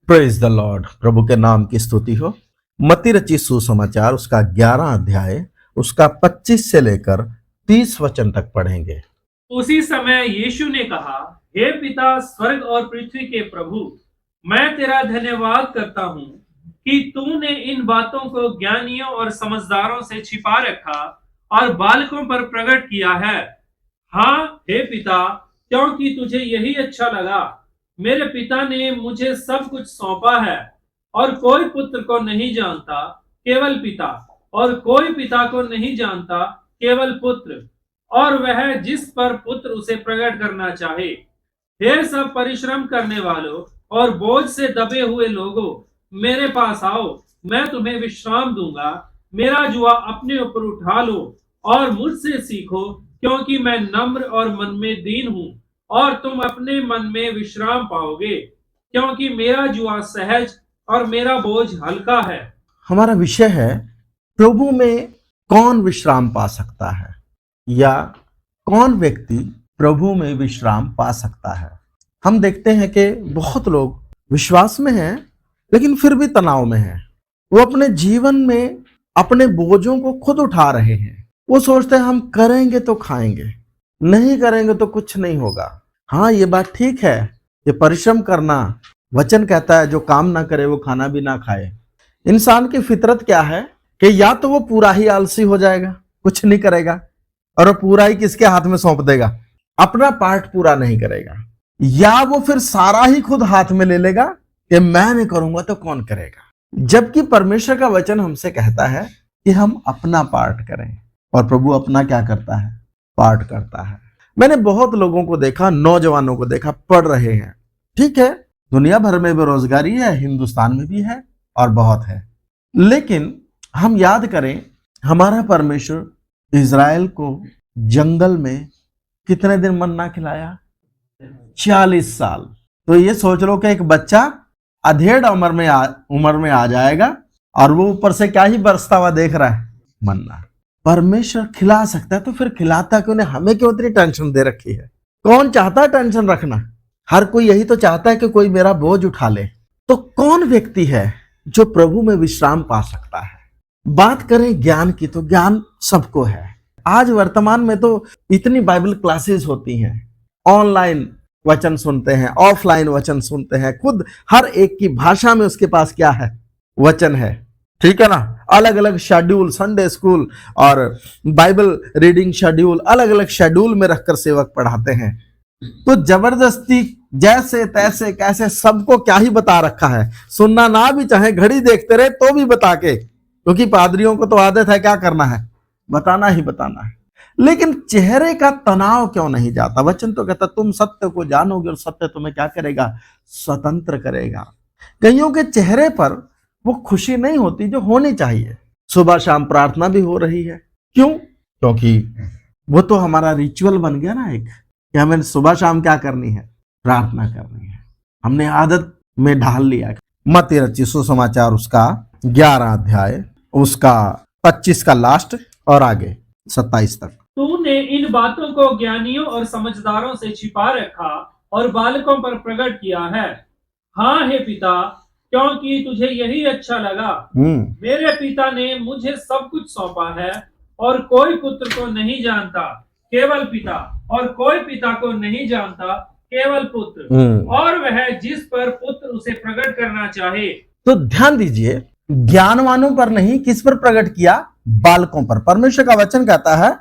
Praise the Lord. प्रभु के नाम की स्तुति हो। मत्ती रचित सुसमाचार उसका 11 अध्याय उसका 25 से लेकर 30 वचन तक पढ़ेंगे। उसी समय यीशु ने कहा, हे पिता, स्वर्ग और पृथ्वी के प्रभु, मैं तेरा धन्यवाद करता हूँ कि तूने इन बातों को ज्ञानियों और समझदारों से छिपा रखा और बालकों पर प्रकट किया है। हाँ हे पिता, क्योंकि तुझे यही अच्छा लगा। मेरे पिता ने मुझे सब कुछ सौंपा है और कोई पुत्र को नहीं जानता केवल पिता, और कोई पिता को नहीं जानता केवल पुत्र, और वह जिस पर पुत्र उसे प्रकट करना चाहे। हे सब परिश्रम करने वालों और बोझ से दबे हुए लोगों, मेरे पास आओ, मैं तुम्हें विश्राम दूंगा। मेरा जुआ अपने ऊपर उठा लो और मुझसे सीखो, क्योंकि मैं नम्र और मन में दीन हूँ, और तुम अपने मन में विश्राम पाओगे, क्योंकि मेरा जुआ सहज और मेरा बोझ हल्का है। हमारा विषय है प्रभु में कौन विश्राम पा सकता है, या कौन व्यक्ति प्रभु में विश्राम पा सकता है। हम देखते हैं कि बहुत लोग विश्वास में हैं लेकिन फिर भी तनाव में हैं। वो अपने जीवन में अपने बोझों को खुद उठा रहे हैं। वो सोचते हैं हम करेंगे तो खाएंगे, नहीं करेंगे तो कुछ नहीं होगा। हाँ, ये बात ठीक है, ये परिश्रम करना, वचन कहता है जो काम ना करे वो खाना भी ना खाए। इंसान की फितरत क्या है कि या तो वो पूरा ही आलसी हो जाएगा, कुछ नहीं करेगा, और वो पूरा ही किसके हाथ में सौंप देगा, अपना पार्ट पूरा नहीं करेगा, या वो फिर सारा ही खुद हाथ में ले लेगा कि मैं नहीं करूंगा तो कौन करेगा। जबकि परमेश्वर का वचन हमसे कहता है कि हम अपना पार्ट करें, और प्रभु अपना क्या करता है, पार्ट करता है। मैंने बहुत लोगों को देखा, नौजवानों को देखा, पढ़ रहे हैं। ठीक है, दुनिया भर में बेरोजगारी है, हिंदुस्तान में भी है और बहुत है, लेकिन हम याद करें हमारा परमेश्वर इज़राइल को जंगल में कितने दिन मन्ना खिलाया, 40 साल। तो ये सोच लो कि एक बच्चा अधेड़ उम्र में आ जाएगा और वो ऊपर से क्या ही बरसता हुआ देख रहा है, मन्ना। परमेश्वर खिला सकता है तो फिर खिलाता क्यों नहीं? हमें क्यों इतनी टेंशन दे रखी है? कौन चाहता है टेंशन रखना? हर कोई यही तो चाहता है कि कोई मेरा बोझ उठा ले। तो कौन व्यक्ति है जो प्रभु में विश्राम पा सकता है? बात करें ज्ञान की तो ज्ञान सबको है। आज वर्तमान में तो इतनी बाइबल क्लासेस होती हैं, ऑनलाइन वचन सुनते हैं, ऑफलाइन वचन सुनते हैं, खुद हर एक की भाषा में उसके पास क्या है, वचन है। ठीक है ना? अलग अलग शेड्यूल, संडे स्कूल और बाइबल रीडिंग शेड्यूल, अलग अलग शेड्यूल में रखकर सेवक पढ़ाते हैं। तो जबरदस्ती जैसे तैसे कैसे सबको क्या ही बता रखा है, सुनना ना भी चाहे घड़ी देखते रहे तो भी बता के, क्योंकि पादरियों को तो आदत है क्या करना है, बताना ही बताना है। लेकिन चेहरे का तनाव क्यों नहीं जाता? वचन तो कहता तुम सत्य को जानोगे और सत्य तुम्हें क्या करेगा, स्वतंत्र करेगा। कईयों के चेहरे पर वो खुशी नहीं होती जो होनी चाहिए। सुबह शाम प्रार्थना भी हो रही है, क्यों? क्योंकि वो तो हमारा रिचुअल बन गया ना एक, कि हमें सुबह शाम क्या करनी है, प्रार्थना करनी है। हमने आदत में ढाल लिया। मत्ती रचित सुसमाचार उसका 11 अध्याय उसका 25 का लास्ट और आगे 27 तक। तूने इन बातों को ज्ञानियों और समझदारों से छिपा रखा और बालकों पर प्रकट किया है। हाँ हे पिता, क्योंकि तुझे यही अच्छा लगा। मेरे पिता ने मुझे सब कुछ सौंपा है, और कोई पुत्र को नहीं जानता केवल पिता, और कोई पिता को नहीं जानता केवल पुत्र, और वह जिस पर पुत्र उसे प्रकट करना चाहे। तो ध्यान दीजिए, ज्ञानवानों पर नहीं, किस पर प्रकट किया? बालकों पर। परमेश्वर का वचन कहता है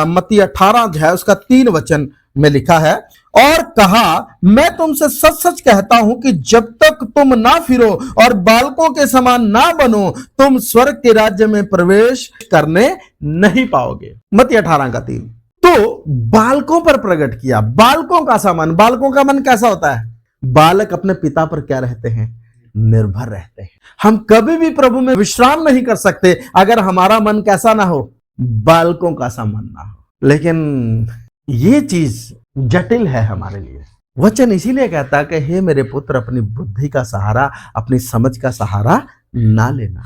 मत्ती 18 अध्याय उसका 3 वचन में लिखा है, और कहा मैं तुमसे सच सच कहता हूं कि जब तक तुम ना फिरो और बालकों के समान ना बनो, तुम स्वर्ग के राज्य में प्रवेश करने नहीं पाओगे। मत्ती 18 का 3। तो बालकों पर प्रकट किया, बालकों का समान। बालकों का मन कैसा होता है? बालक अपने पिता पर क्या रहते हैं, निर्भर रहते हैं। हम कभी भी प्रभु में विश्राम नहीं कर सकते अगर हमारा मन कैसा ना हो, बालकों का सा मन ना हो। लेकिन ये चीज जटिल है हमारे लिए। वचन इसीलिए कहता है कि हे मेरे पुत्र, अपनी बुद्धि का सहारा, अपनी समझ का सहारा ना लेना।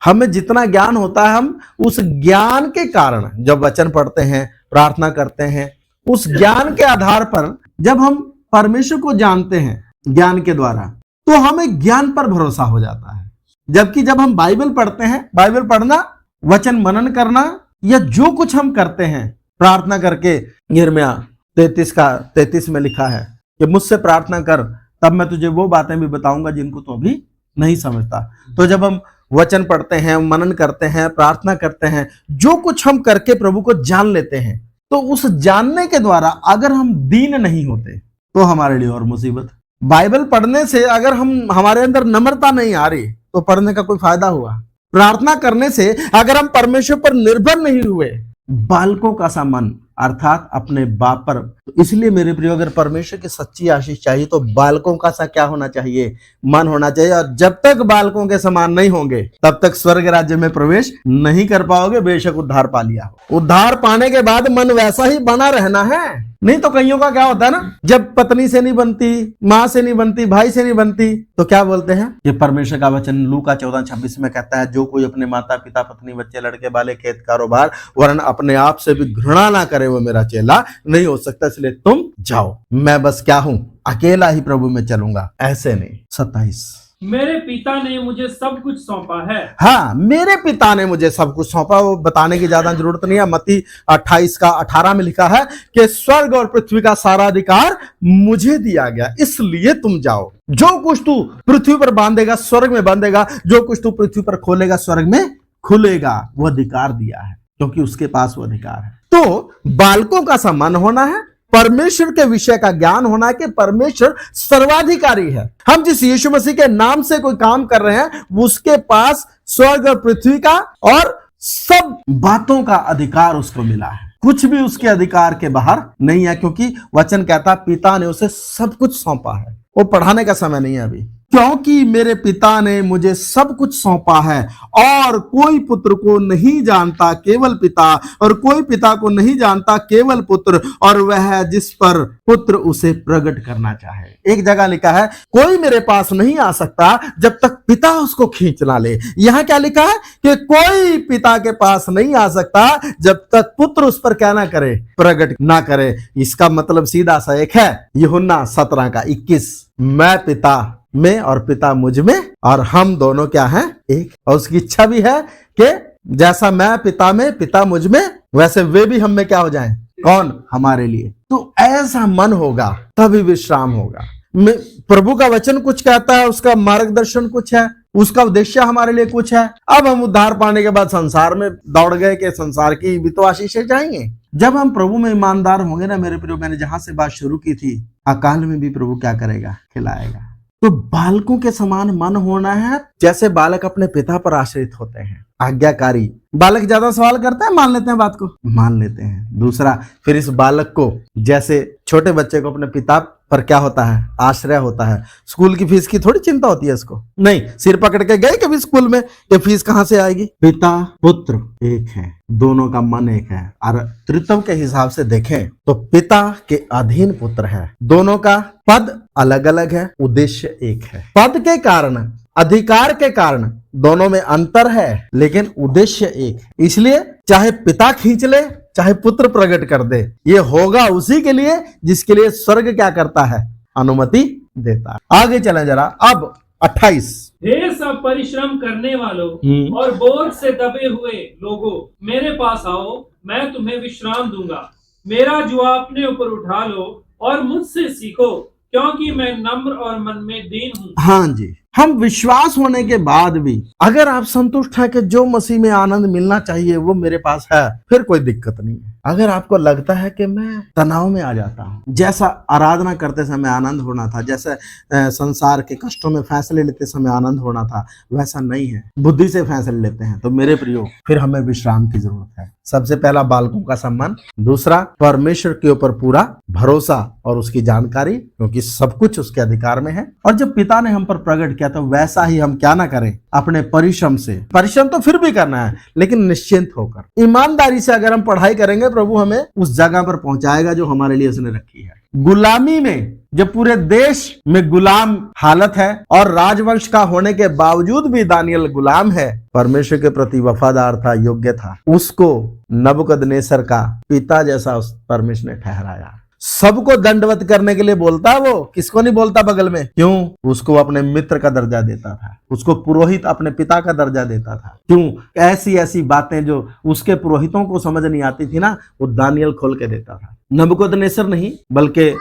हमें जितना ज्ञान होता है, हम उस ज्ञान के कारण जब वचन पढ़ते हैं, प्रार्थना करते हैं, उस ज्ञान के आधार पर जब हम परमेश्वर को जानते हैं ज्ञान के द्वारा, तो हमें ज्ञान पर भरोसा हो जाता है। जबकि जब हम बाइबल पढ़ते हैं, बाइबल पढ़ना, वचन मनन करना, या जो कुछ हम करते हैं प्रार्थना करके, यिर्मयाह 33 में लिखा है कि मुझसे प्रार्थना कर तब मैं तुझे वो बातें भी बताऊंगा जिनको तो अभी नहीं समझता। तो जब हम वचन पढ़ते हैं, मनन करते हैं, प्रार्थना करते हैं, जो कुछ हम करके प्रभु को जान लेते हैं, तो उस जानने के द्वारा अगर हम दीन नहीं होते तो हमारे लिए और मुसीबत। बाइबल पढ़ने से अगर हमारे अंदर नम्रता नहीं आ रही तो पढ़ने का कोई फायदा हुआ। प्रार्थना करने से अगर हम परमेश्वर पर निर्भर नहीं हुए, बालकों का सा मन अर्थात अपने बाप पर। तो इसलिए मेरे प्रियो, अगर परमेश्वर की सच्ची आशीष चाहिए तो बालकों का सा क्या होना चाहिए? मन होना चाहिए। और जब तक बालकों के समान नहीं होंगे तब तक स्वर्ग राज्य में प्रवेश नहीं कर पाओगे, बेशक उद्धार पा लिया हो। उद्धार पाने के बाद मन वैसा ही बना रहना है। नहीं तो कईयों का क्या होता है ना, जब पत्नी से नहीं बनती, माँ से नहीं बनती, भाई से नहीं बनती, तो क्या बोलते हैं? ये परमेश्वर का वचन लूका 14:26 में कहता है, जो कोई अपने माता पिता, पत्नी, बच्चे, लड़के वाले, खेत कारोबार वरन अपने आप से भी घृणा ना करे वो मेरा चेला नहीं हो सकता। इसलिए तुम जाओ, मैं बस क्या हूं, अकेला ही प्रभु में चलूंगा, ऐसे नहीं। 27, मेरे पिता ने मुझे सब कुछ सौंपा है। हाँ, मेरे पिता ने मुझे सब कुछ सौंपा। वो बताने की ज्यादा जरूरत नहीं है। मत्ती 28:18 में लिखा है कि स्वर्ग और पृथ्वी का सारा अधिकार मुझे दिया गया, इसलिए तुम जाओ। जो कुछ तू पृथ्वी पर बांधेगा स्वर्ग में बांधेगा, जो कुछ तू पृथ्वी पर खोलेगा स्वर्ग में खुलेगा। वो अधिकार दिया है क्योंकि उसके पास वो अधिकार है। तो बालकों का सम्मान होना है, परमेश्वर के विषय का ज्ञान होना है कि परमेश्वर सर्वाधिकारी है। हम जिस यीशु मसीह के नाम से कोई काम कर रहे हैं, उसके पास स्वर्ग और पृथ्वी का और सब बातों का अधिकार उसको मिला है। कुछ भी उसके अधिकार के बाहर नहीं है, क्योंकि वचन कहता पिता ने उसे सब कुछ सौंपा है। वो पढ़ाने का समय नहीं है अभी। क्योंकि मेरे पिता ने मुझे सब कुछ सौंपा है और कोई पुत्र को नहीं जानता केवल पिता, और कोई पिता को नहीं जानता केवल पुत्र, और वह जिस पर पुत्र उसे प्रकट करना चाहे। एक जगह लिखा है कोई मेरे पास नहीं आ सकता जब तक पिता उसको खींच ना ले। यहां क्या लिखा है कि कोई पिता के पास नहीं आ सकता जब तक पुत्र उस पर क्या ना करे, प्रकट ना करे। इसका मतलब सीधा सा एक है, यूहन्ना 17:21, मैं पिता में और पिता मुझ में और हम दोनों क्या हैं, एक। और उसकी इच्छा भी है कि जैसा मैं पिता में, पिता मुझ में, वैसे वे भी हम में क्या हो जाएं। कौन? हमारे लिए। तो ऐसा मन होगा तभी विश्राम होगा। प्रभु का वचन कुछ कहता है, उसका मार्गदर्शन कुछ है, उसका उद्देश्य हमारे लिए कुछ है। अब हम उद्धार पाने के बाद संसार में दौड़ गए कि संसार की भी तो आशीषें जाएंगे। जब हम प्रभु में ईमानदार होंगे ना मेरे प्रियो, मैंने जहां से बात शुरू की थी, अकाल में भी प्रभु क्या करेगा? खिलाएगा। तो बालकों के समान मन होना है, जैसे बालक अपने पिता पर आश्रित होते हैं, आज्ञाकारी। बालक ज्यादा सवाल करते हैं, मान लेते हैं बात को, मान लेते हैं। दूसरा, फिर इस बालक को, जैसे छोटे बच्चे को अपने पिता पर क्या होता है? आश्रय होता है। स्कूल की फीस की थोड़ी चिंता होती है इसको, नहीं। सिर पकड़ के गए कभी स्कूल में, ये फीस कहां से आएगी? पिता पुत्र एक है, दोनों का मन एक है। और त्रित्व के हिसाब से देखें तो पिता के अधीन पुत्र है, दोनों का पद अलग अलग है, उद्देश्य एक है। पद के कारण, अधिकार के कारण दोनों में अंतर है, लेकिन उद्देश्य एक है। इसलिए चाहे पिता खींच ले, चाहे पुत्र प्रकट कर दे, ये होगा उसी के लिए जिसके लिए स्वर्ग क्या करता है? अनुमति देता है। आगे चलें जरा। अब 28, हे सब परिश्रम करने वालों और बोझ से दबे हुए लोगों, मेरे पास आओ, मैं तुम्हें विश्राम दूंगा। मेरा जुआ अपने ऊपर उठा लो और मुझसे सीखो, क्योंकि मैं नम्र और मन में दीन हूँ। हाँ जी, हम विश्वास होने के बाद भी अगर आप संतुष्ट हैं कि जो मसीह में आनंद मिलना चाहिए वो मेरे पास है, फिर कोई दिक्कत नहीं है। अगर आपको लगता है कि मैं तनाव में आ जाता हूँ, जैसा आराधना करते समय आनंद होना था, जैसे संसार के कष्टों में फैसले लेते समय आनंद होना था, वैसा नहीं है, बुद्धि से फैसले लेते हैं, तो मेरे प्रियो फिर हमें विश्राम की जरूरत है। सबसे पहला बालकों का सम्मान, दूसरा परमेश्वर के ऊपर पूरा भरोसा और उसकी जानकारी, क्योंकि सब कुछ उसके अधिकार में है। और जब पिता ने हम पर प्रकट किया तो वैसा ही हम क्या ना करें, अपने परिश्रम से, परिश्रम तो फिर भी करना है लेकिन निश्चिंत होकर, ईमानदारी से अगर हम पढ़ाई करेंगे, प्रभु हमें उस जगह पर पहुंचाएगा जो हमारे लिए उसने रखी है। गुलामी में जब पूरे देश में गुलाम हालत है और राजवंश का होने के बावजूद भी दानियल गुलाम है, परमेश्वर के प्रति वफादार था, योग्य था, उसको नबूकदनेस्सर का पिता जैसा उस परमेश्वर ने ठहराया। सबको दंडवत करने के लिए बोलता है, वो किसको नहीं बोलता बगल में? क्यों? उसको अपने मित्र का दर्जा देता था, उसको पुरोहित अपने पिता का दर्जा देता था। क्यों? ऐसी ऐसी बातें जो उसके पुरोहितों को समझ नहीं आती थी ना, वो दानियल खोल के देता था। नबूकदनेस्सर नहीं बल्कि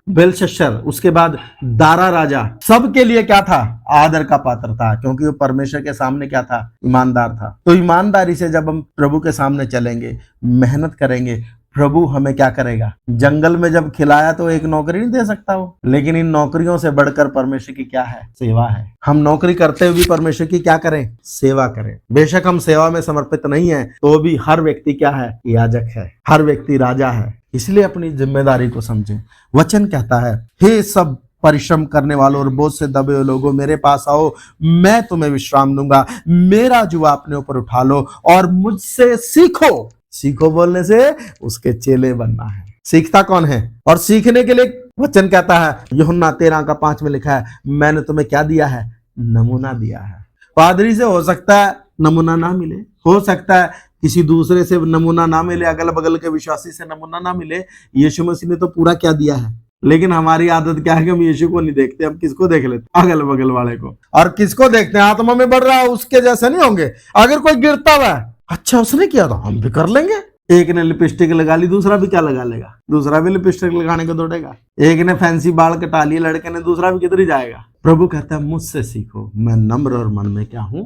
बेलशस्सर, उसके बाद दारा राजा, सबके लिए क्या था? आदर का पात्र था, क्योंकि वो परमेश्वर के सामने क्या था? ईमानदार था। तो ईमानदारी से जब हम प्रभु के सामने चलेंगे, मेहनत करेंगे, प्रभु हमें क्या करेगा? जंगल में जब खिलाया तो एक नौकरी नहीं दे सकता वो, लेकिन इन नौकरियों से बढ़कर परमेश्वर की क्या है? सेवा है। हम नौकरी करते हुए भी परमेश्वर की क्या करें? सेवा करें। बेशक हम सेवा में समर्पित नहीं है, तो भी हर व्यक्ति क्या है? याजक है, हर व्यक्ति राजा है। इसलिए अपनी जिम्मेदारी को समझें। वचन कहता है, हे सब परिश्रम करने वालों और बोझ से दबे हुए लोगों, मेरे पास आओ, मैं तुम्हें विश्राम दूंगा। मेरा जुआ अपने ऊपर उठा लो और मुझसे सीखो। सीखो बोलने से उसके चेले बनना है। सीखता कौन है? और सीखने के लिए वचन कहता है, यूहन्ना 13:5 में लिखा है, मैंने तुम्हें क्या दिया है? नमूना दिया है। पादरी से हो सकता है नमूना ना मिले, हो सकता है किसी दूसरे से नमूना ना मिले, अगल बगल के विश्वासी से नमूना ना मिले। यीशु मसीह ने तो पूरा क्या दिया है। लेकिन हमारी आदत क्या है कि हम यीशु को नहीं देखते, हम किसको देख लेते? अगल बगल वाले को। और किसको देखते हैं? आत्मा में बढ़ रहा है उसके जैसे नहीं होंगे। अगर कोई गिरता हुआ है, अच्छा उसने किया तो हम भी कर लेंगे। एक ने लिपस्टिक लगा ली, दूसरा भी क्या लगा लेगा? दूसरा भी लिपस्टिक लगाने को दौड़ेगा। एक ने फैंसी बाल कटा लिए लड़के ने, दूसरा भी किधर ही जाएगा। प्रभु कहता है, मुझसे सीखो, मैं नम्र और मन में क्या हूं?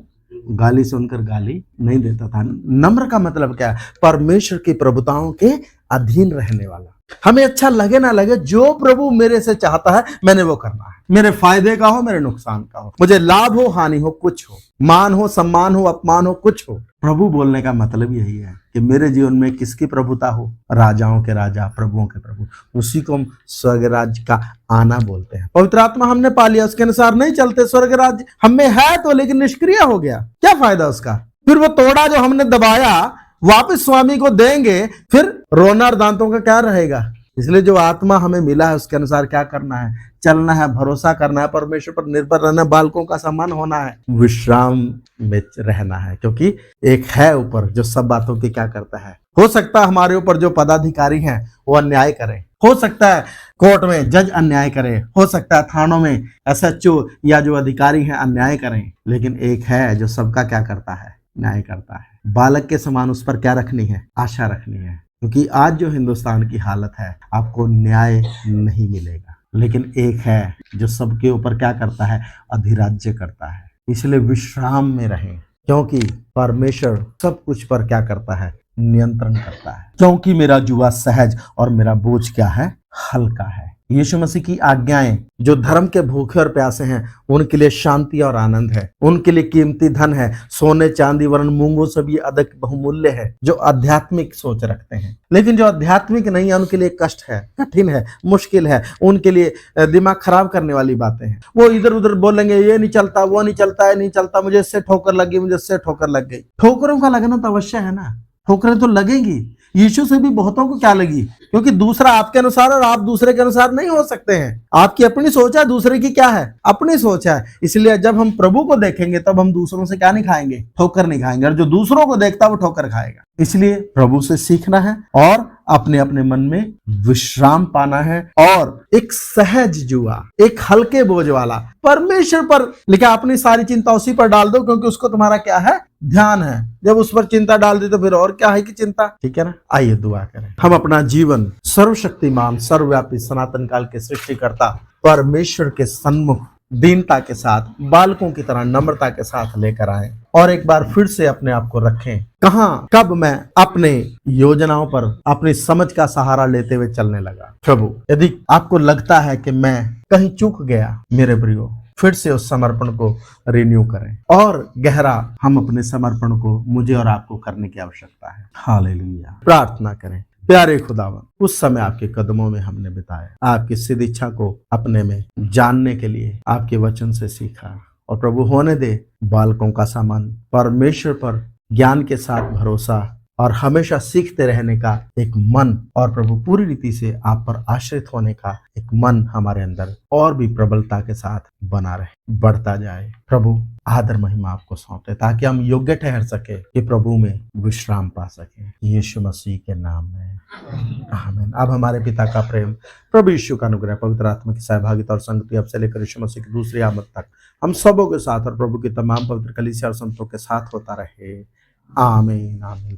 गाली सुनकर गाली नहीं देता था। नम्र का मतलब क्या है? परमेश्वर की प्रभुताओं के अधीन रहने वाला। हमें अच्छा लगे ना लगे, जो प्रभु मेरे से चाहता है मैंने वो करना है। मेरे फायदे का हो, मेरे नुकसान का हो, मुझे लाभ हो, हानि हो, कुछ हो, मान हो, सम्मान हो, अपमान हो, कुछ हो। प्रभु बोलने का मतलब यही है कि मेरे जीवन में किसकी प्रभुता हो? राजाओं के राजा, प्रभुओं के प्रभु। उसी को हम स्वर्ग राज्य का आना बोलते हैं। पवित्र आत्मा हमने पा लिया, उसके अनुसार नहीं चलते, स्वर्ग राज्य हम में है तो, लेकिन निष्क्रिय हो गया, क्या फायदा उसका? फिर वो तोड़ा जो हमने दबाया वापस स्वामी को देंगे, फिर रोना और दांतों का क्या रहेगा? इसलिए जो आत्मा हमें मिला है उसके अनुसार क्या करना है? चलना है, भरोसा करना है, परमेश्वर पर निर्भर रहना, बालकों का सम्मान होना है, विश्राम में रहना है, क्योंकि एक है ऊपर जो सब बातों की क्या करता है। हो सकता है हमारे ऊपर जो पदाधिकारी हैं वो अन्याय करें, हो सकता है कोर्ट में जज अन्याय करे, हो सकता है थानों में SHO या जो अधिकारी हैं अन्याय करें, लेकिन एक है जो सबका क्या करता है? न्याय करता है। बालक के समान उस पर क्या रखनी है? आशा रखनी है, क्योंकि आज जो हिंदुस्तान की हालत है, आपको न्याय नहीं मिलेगा, लेकिन एक है जो सबके ऊपर क्या करता है? अधिराज्य करता है। इसलिए विश्राम में रहें, क्योंकि परमेश्वर सब कुछ पर क्या करता है? नियंत्रण करता है। क्योंकि मेरा जुआ सहज और मेरा बोझ क्या है? हल्का है। यीशु मसीह की आज्ञाएं जो धर्म के भूखे और प्यासे हैं उनके लिए शांति और आनंद है, उनके लिए कीमती धन है, सोने चांदी वरन मूंगों से भी अधिक बहुमूल्य है, जो आध्यात्मिक सोच रखते हैं। लेकिन जो आध्यात्मिक नहीं है उनके लिए कष्ट है, कठिन है, मुश्किल है, उनके लिए दिमाग खराब करने वाली बातें हैं। वो इधर उधर बोलेंगे, ये नहीं चलता, वो नहीं चलता, है नहीं चलता, मुझे इससे ठोकर लग गई, मुझे इससे ठोकर लग गई। ठोकरों का लगना तो अवश्य है ना, ठोकरें तो लगेंगी। यीशु से भी बहुतों को क्या लगी? क्योंकि दूसरा आपके अनुसार और आप दूसरे के अनुसार नहीं हो सकते हैं। आपकी अपनी सोच है, दूसरे की क्या है? अपनी सोच है। इसलिए जब हम प्रभु को देखेंगे तब हम दूसरों से क्या नहीं खाएंगे? ठोकर नहीं खाएंगे। और जो दूसरों को देखता है वो ठोकर खाएगा। इसलिए प्रभु से सीखना है और अपने अपने मन में विश्राम पाना है, और एक सहज जुआ, एक हल्के बोझ वाला, परमेश्वर पर लिखा, अपनी सारी चिंता उसी पर डाल दो, क्योंकि उसको तुम्हारा क्या है? ध्यान है। जब उस पर चिंता डाल दी तो फिर और क्या है कि चिंता, ठीक है ना? आइए दुआ करें। हम अपना जीवन सर्वशक्तिमान, सर्वव्यापी, सनातन काल के सृष्टिकर्ता परमेश्वर के सन्मुख दीनता के साथ, बालकों की तरह नम्रता के साथ लेकर आए, और एक बार फिर से अपने आप को रखें। कहां कब मैं अपने योजनाओं पर अपनी समझ का सहारा लेते हुए चलने लगा। प्रभु, यदि आपको लगता है कि मैं कहीं चूक गया, मेरे प्रियो, फिर से उस समर्पण को रिन्यू करें, और गहरा हम अपने समर्पण को मुझे और आपको करने की आवश्यकता है। हालेलुया। प्रार्थना करें। प्यारे खुदावन, उस समय आपके कदमों में हमने बिताया, आपकी सिद्ध इच्छा को अपने में जानने के लिए आपके वचन से सीखा, और प्रभु होने दे बालकों का सामान परमेश्वर पर ज्ञान के साथ भरोसा और हमेशा सीखते रहने का एक मन, और प्रभु पूरी रीति से आप पर आश्रित होने का एक मन हमारे अंदर और भी प्रबलता के साथ बना रहे, बढ़ता जाए। प्रभु आदर महिमा आपको सौंपते, ताकि हम योग्य ठहर सके कि प्रभु में विश्राम पा सके। यीशु मसीह के नाम में आमीन। अब हमारे पिता का प्रेम, प्रभु यीशु का अनुग्रह, पवित्र आत्मा की सहभागिता और संगति अब से लेकर यीशु मसीह की दूसरी आमद तक हम सबों के साथ और प्रभु की तमाम पवित्र कलीसिया और संतों के साथ होता रहे। आमीन आमीन।